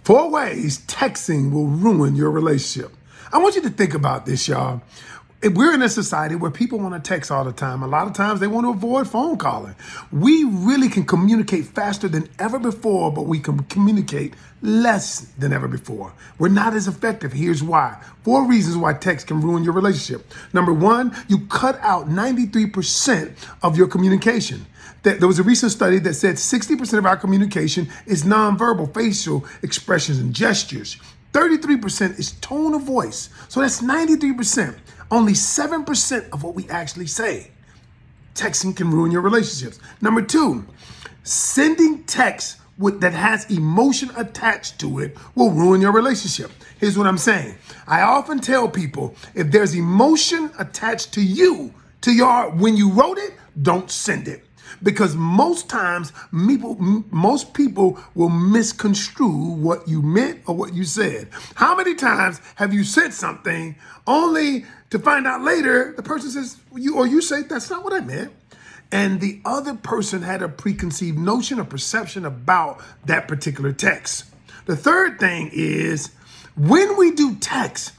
4 ways texting will ruin your relationship. I want you to think about this, y'all. If we're in a society where people want to text all the time, a lot of times they want to avoid phone calling. We really can communicate faster than ever before, but we can communicate less than ever before. We're not as effective. Here's why. 4 reasons why text can ruin your relationship. Number 1, you cut out 93% of your communication. There was a recent study that said 60% of our communication is nonverbal facial expressions and gestures. 33% is tone of voice. So that's 93%. Only 7% of what we actually say. Texting can ruin your relationships. Number 2, sending text that has emotion attached to it will ruin your relationship. Here's what I'm saying. I often tell people, if there's emotion attached to you, when you wrote it, don't send it. Because most times, most people will misconstrue what you meant or what you said. How many times have you said something only to find out later the person says, you say, that's not what I meant. And the other person had a preconceived notion or perception about that particular text. The third thing is, when we do text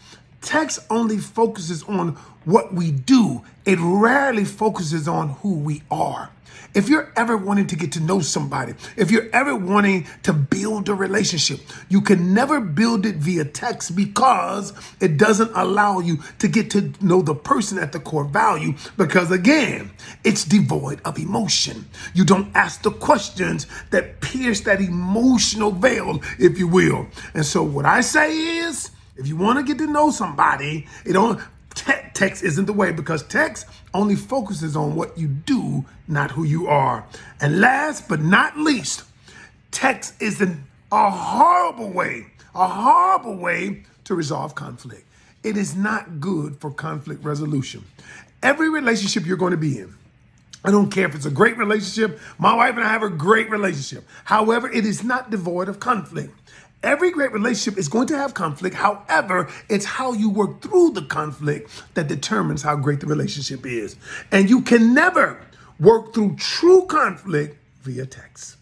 only focuses on what we do. It rarely focuses on who we are. If you're ever wanting to get to know somebody, if you're ever wanting to build a relationship, you can never build it via text because it doesn't allow you to get to know the person at the core value because, again, it's devoid of emotion. You don't ask the questions that pierce that emotional veil, if you will. And so what I say is, if you want to get to know somebody, text isn't the way, because text only focuses on what you do, not who you are. And last but not least, text is a horrible way to resolve conflict. It is not good for conflict resolution. Every relationship you're going to be in, I don't care if it's a great relationship. My wife and I have a great relationship. However, it is not devoid of conflict. Every great relationship is going to have conflict. However, it's how you work through the conflict that determines how great the relationship is. And you can never work through true conflict via text.